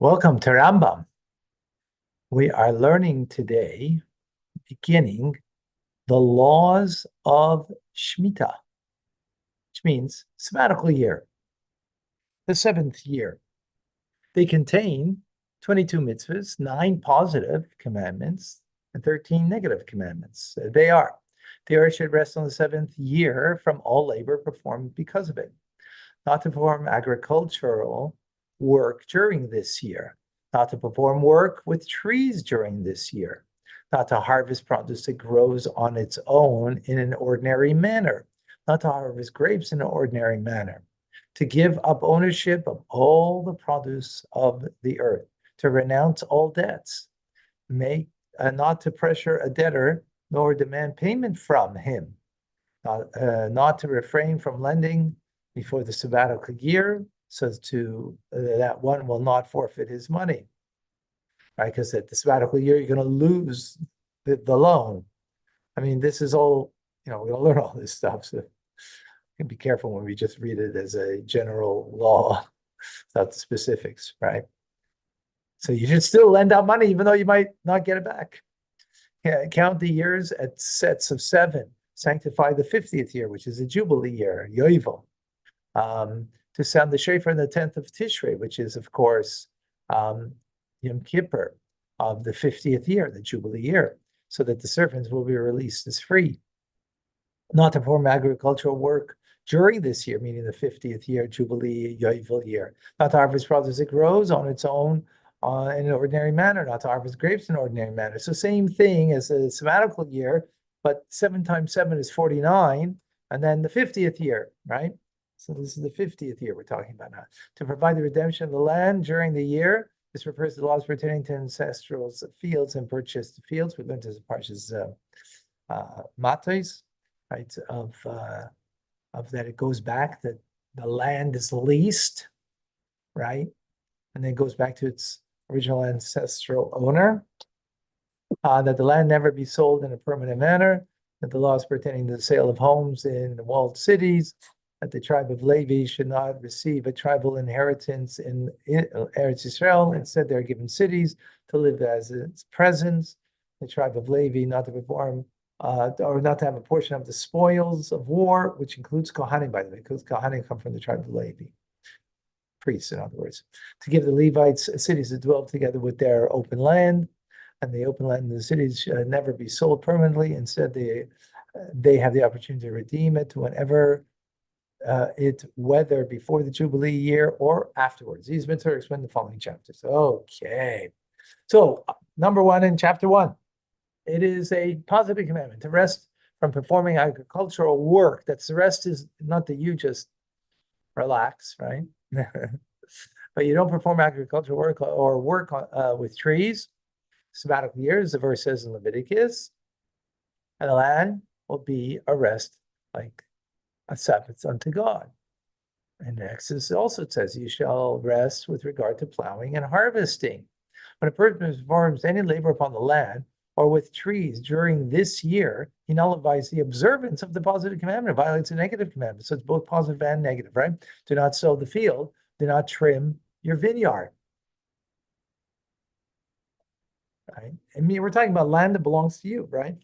Welcome to Rambam. We are learning today, beginning the laws of Shemitah, which means sabbatical year, the seventh year. They contain 22 mitzvahs, 9 positive commandments, and 13 negative commandments. They are, the earth should rest on the seventh year from all labor performed because of it, not to perform agricultural work during this year, not to perform work with trees during this year, not to harvest produce that grows on its own in an ordinary manner, not to harvest grapes in an ordinary manner, to give up ownership of all the produce of the earth, to renounce all debts, not to pressure a debtor nor demand payment from him, not to refrain from lending before the sabbatical year, so that one will not forfeit his money, right? Because at the sabbatical year, you're going to lose the loan. I mean, this is all, we're going to learn all this stuff. So you can be careful when we just read it as a general law without the specifics, right? So you should still lend out money, even though you might not get it back. Count the years at sets of 7. Sanctify the 50th year, which is a Jubilee year, Yovel. To sound the shofar on the 10th of Tishrei, which is, of course, Yom Kippur of the 50th year, the Jubilee year, so that the servants will be released as free. Not to perform agricultural work during this year, meaning the 50th year, Jubilee, Yovel year. Not to harvest produce that grows on its own in an ordinary manner, not to harvest grapes in an ordinary manner. So same thing as a sabbatical year, but 7 times 7 is 49, and then the 50th year, right? So this is the 50th year we're talking about now. To provide the redemption of the land during the year. This refers to the laws pertaining to ancestral fields and purchased fields. We learned as a Parshas Matos, right? Of that it goes back, that the land is leased, right? And then it goes back to its original ancestral owner. That the land never be sold in a permanent manner. That the laws pertaining to the sale of homes in walled cities. That the tribe of Levi should not receive a tribal inheritance in Eretz Yisrael. Instead, they're given cities to live as its presence. The tribe of Levi not to perform or not to have a portion of the spoils of war, which includes Kohanim, by the way, because Kohanim come from the tribe of Levi. Priests, in other words. To give the Levites cities to dwell together with their open land, and the open land in the cities should never be sold permanently. Instead, they have the opportunity to redeem it whenever whether before the Jubilee year or afterwards. These mitzvahs are explained in the following chapters. Okay. So, number 1 in chapter 1, it is a positive commandment to rest from performing agricultural work. That's the rest is not that you just relax, right? But you don't perform agricultural work or work with trees. Sabbatical years, the verse says in Leviticus, and the land will be a rest like a Sabbath unto God. And Exodus also says, you shall rest with regard to plowing and harvesting. When a person performs any labor upon the land or with trees during this year, he nullifies the observance of the positive commandment, violates the negative commandment. So it's both positive and negative, right? Do not sow the field, do not trim your vineyard. Right? I mean, we're talking about land that belongs to you, right?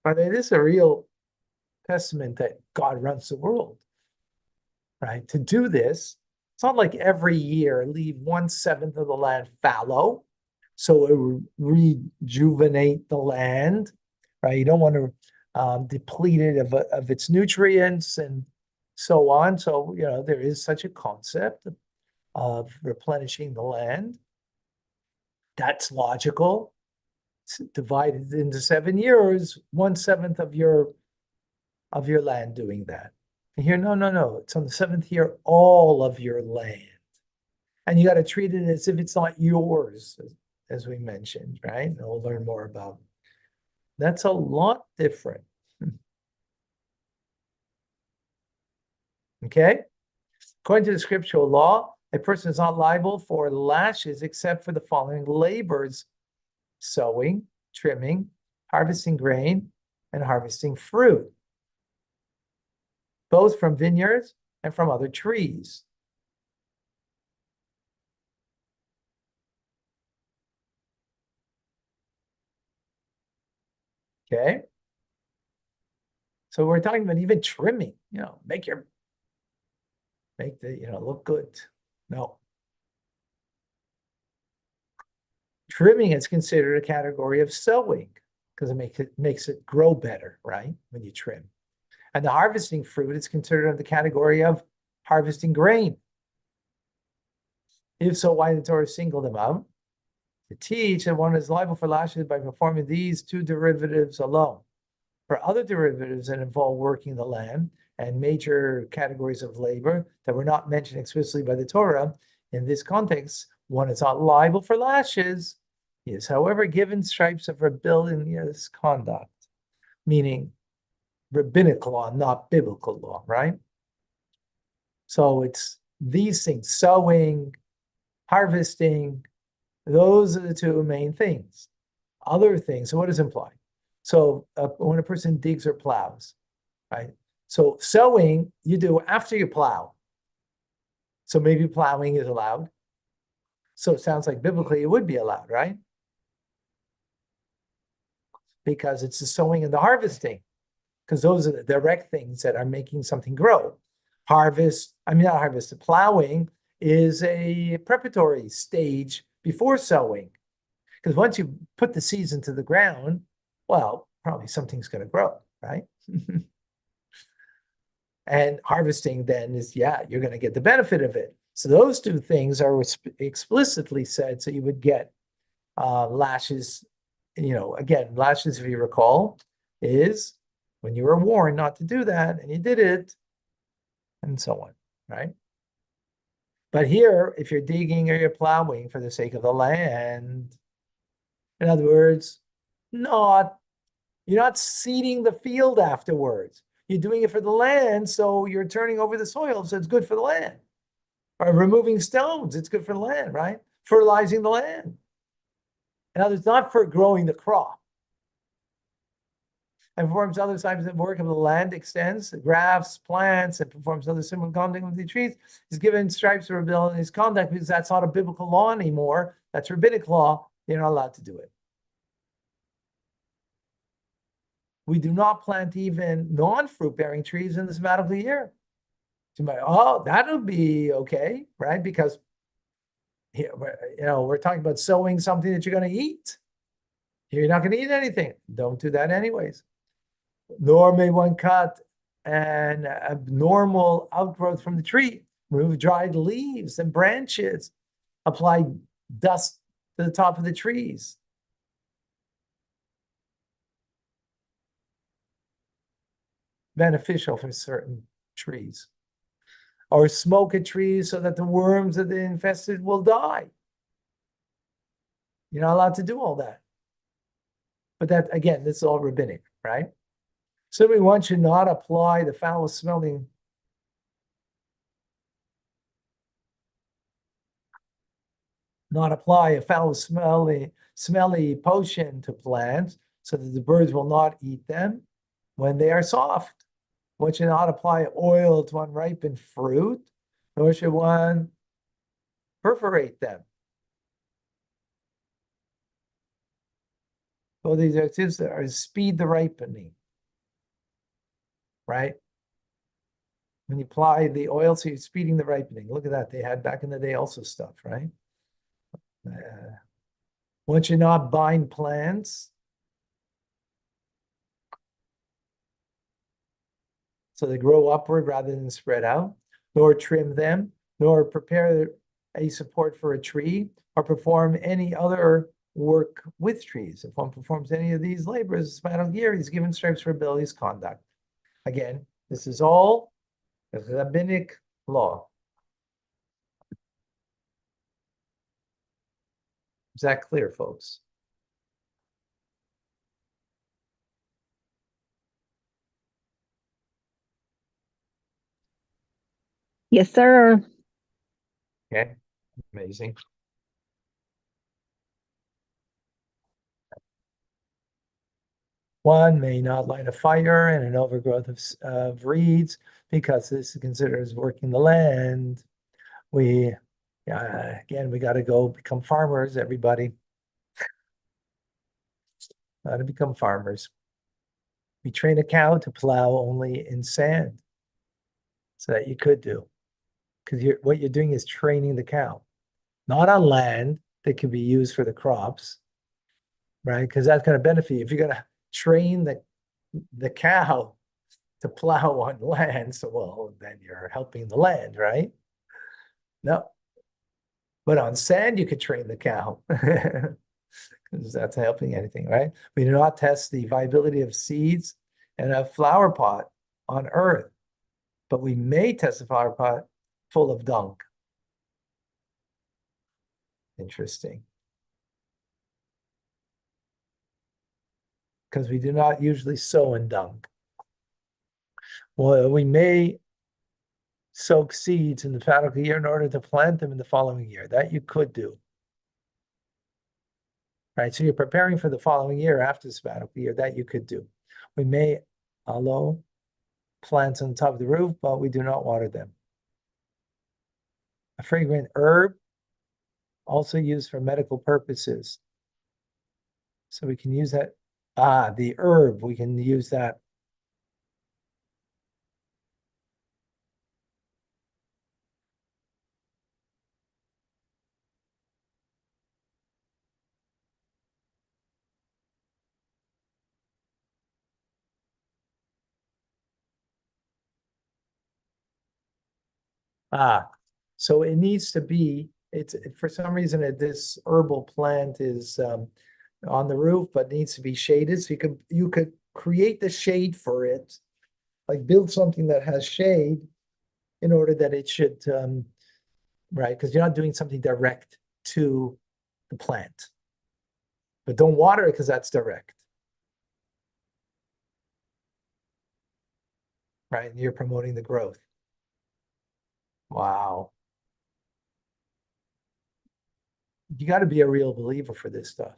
But it is a real testament that God runs the world, right? To do this, it's not like every year leave 1/7 of the land fallow, so it will rejuvenate the land, right? You don't want to deplete it of its nutrients and so on. So, there is such a concept of replenishing the land. That's logical. It's divided into 7 years, 1/7 of your land doing that. And here, no. It's on the 7th year, all of your land. And you got to treat it as if it's not yours, as we mentioned, right? And we'll learn more about. That's a lot different. Okay? According to the scriptural law, a person is not liable for lashes except for the following labors: sowing, trimming, harvesting grain, and harvesting fruit, both from vineyards and from other trees. Okay. So we're talking about even trimming, make the, look good. No. Trimming is considered a category of sowing because it makes it grow better, right? When you trim. And the harvesting fruit is considered in the category of harvesting grain. If so, why did the Torah single them out? To teach that one is liable for lashes by performing these two derivatives alone. For other derivatives that involve working the land and major categories of labor that were not mentioned explicitly by the Torah, in this context, one is not liable for lashes. He is, however, given stripes of rebellious conduct, meaning rabbinical law, not biblical law, right? So it's these things, sowing, harvesting, those are the two main things. Other things, so what does it imply? So when a person digs or plows, right? So sowing you do after you plow. So maybe plowing is allowed. So it sounds like biblically it would be allowed, right? Because it's the sowing and the harvesting, because those are the direct things that are making something grow. Not harvest, plowing is a preparatory stage before sowing. Because once you put the seeds into the ground, well, probably something's going to grow, right? And harvesting then is, you're going to get the benefit of it. So those two things are explicitly said, so you would get lashes. Again, lashes, if you recall, is when you were warned not to do that and you did it, and so on, right? But here, if you're digging or you're plowing for the sake of the land, in other words, you're not seeding the field afterwards. You're doing it for the land, so you're turning over the soil, so it's good for the land. Or removing stones, it's good for the land, right? Fertilizing the land. In other words, not for growing the crop. And performs other types of work of the land, extends, grafts, plants, and performs other similar conduct with the trees. He's given stripes for rebellion in his conduct because that's not a biblical law anymore. That's rabbinic law. They're not allowed to do it. We do not plant even non-fruit bearing trees in the sabbatical year. So that'll be okay, right? Because here, we're talking about sowing something that you're going to eat. You're not going to eat anything. Don't do that anyways. Nor may one cut an abnormal outgrowth from the tree, remove dried leaves and branches, apply dust to the top of the trees. Beneficial for certain trees. Or smoke a tree so that the worms that are infested will die. You're not allowed to do all that. But that, again, this is all rabbinic, right? Simply one should not apply the foul smelling not apply a foul smelly potion to plants so that the birds will not eat them when they are soft. One should not apply oil to unripened fruit, nor should one perforate them. So these activities are speed the ripening, right? When you apply the oil, so you're speeding the ripening. Look at that. They had back in the day also stuff, right? One should not bind plants so they grow upward rather than spread out, nor trim them, nor prepare a support for a tree, or perform any other work with trees. If one performs any of these labors, sabbatical year, he's given stripes for rebellious conduct. Again, this is all rabbinic law. Is that clear, folks? Yes, sir. Okay, amazing. One may not light a fire in an overgrowth of reeds because this is considered as working the land. We, again, we got to go become farmers, everybody. Got to become farmers. We train a cow to plow only in sand. So that you could do. Because what you're doing is training the cow, not on land that can be used for the crops, right? Because that's going to benefit you. If you're going to train the cow to plow on land, so well, then you're helping the land, right? No. But on sand, you could train the cow. Because that's helping anything, right? We do not test the viability of seeds in a flower pot on earth, but we may test a flower pot full of dung. Interesting. Because we do not usually sow in dung. Well, we may soak seeds in the Sabbatical year in order to plant them in the following year. That you could do. Right, so you're preparing for the following year after the Sabbatical year. That you could do. We may allow plants on top of the roof, but we do not water them. A fragrant herb, also used for medical purposes. So we can use that. The herb, we can use that. So it needs to be, it's for some reason this herbal plant is on the roof, but needs to be shaded. So you could create the shade for it, like build something that has shade in order that it should, right? Because you're not doing something direct to the plant. But don't water it because that's direct. Right? And you're promoting the growth. Wow. You got to be a real believer for this stuff.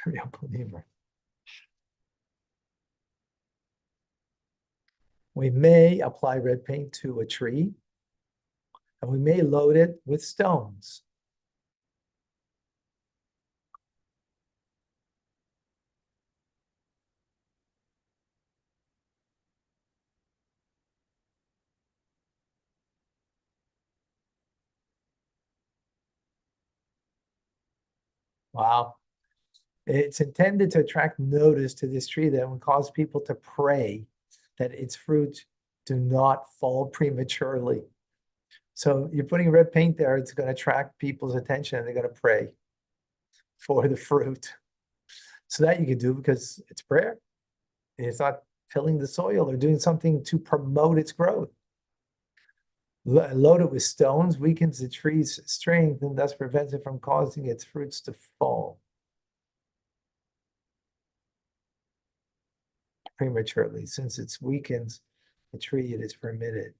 Real believer. We may apply red paint to a tree, and we may load it with stones. Wow. It's intended to attract notice to this tree that would cause people to pray that its fruit do not fall prematurely. So you're putting red paint there, it's going to attract people's attention and they're going to pray for the fruit. So that you can do because it's prayer. It's not tilling the soil or doing something to promote its growth. Load it with stones weakens the tree's strength and thus prevents it from causing its fruits to fall prematurely. Since it weakens the tree, it is permitted.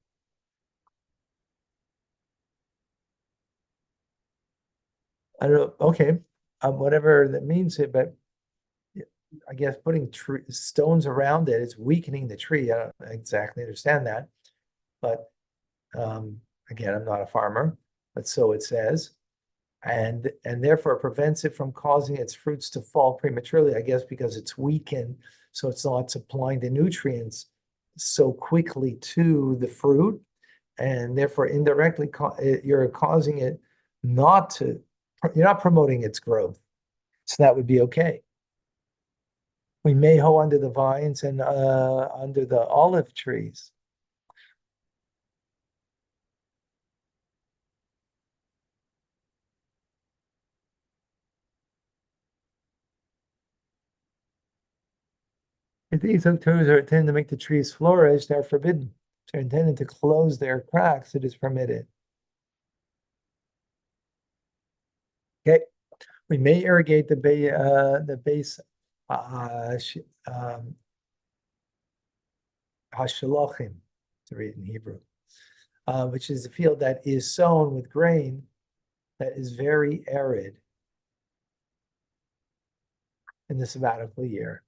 I don't know. Okay, whatever that means, but I guess putting stones around it is weakening the tree. I don't exactly understand that, but again, I'm not a farmer, but so it says, and therefore prevents it from causing its fruits to fall prematurely. I guess because it's weakened, so it's not supplying the nutrients so quickly to the fruit, and therefore indirectly you're causing it not to. You're not promoting its growth, so that would be okay. We may hoe under the vines and under the olive trees. If these hook toes are intended to make the trees flourish, they're forbidden. If they're intended to close their cracks, it is permitted. Okay, we may irrigate the base hashalochim, to read in Hebrew, which is a field that is sown with grain that is very arid. in the sabbatical year.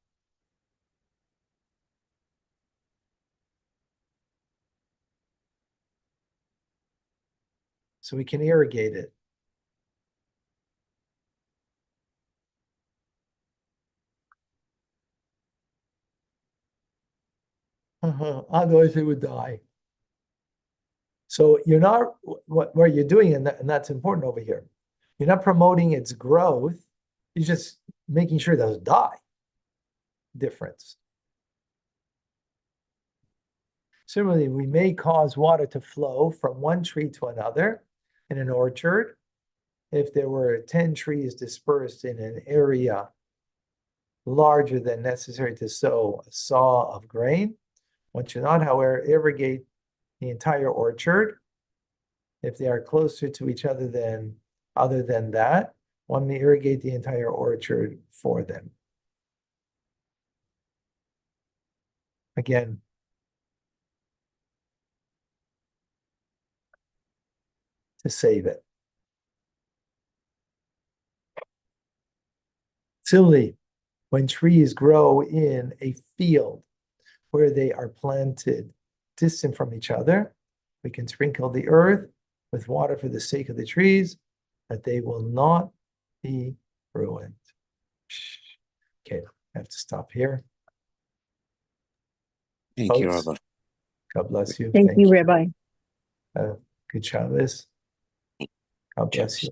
So we can irrigate it. Otherwise, it would die. So you're not what you're doing, and that's important over here. You're not promoting its growth. You're just making sure it doesn't die. Difference. Similarly, we may cause water to flow from one tree to another in an orchard. If there were 10 trees dispersed in an area larger than necessary to sow a saw of grain, one should not, however, irrigate the entire orchard. If they are closer to each other than other than that, one may irrigate the entire orchard for them. Again, to save it. Similarly, when trees grow in a field where they are planted distant from each other, we can sprinkle the earth with water for the sake of the trees, that they will not be ruined. Okay, I have to stop here. Thank you, Folks, Rabbi. God bless you. Thank you, Rabbi. Good Shabbos. God bless you.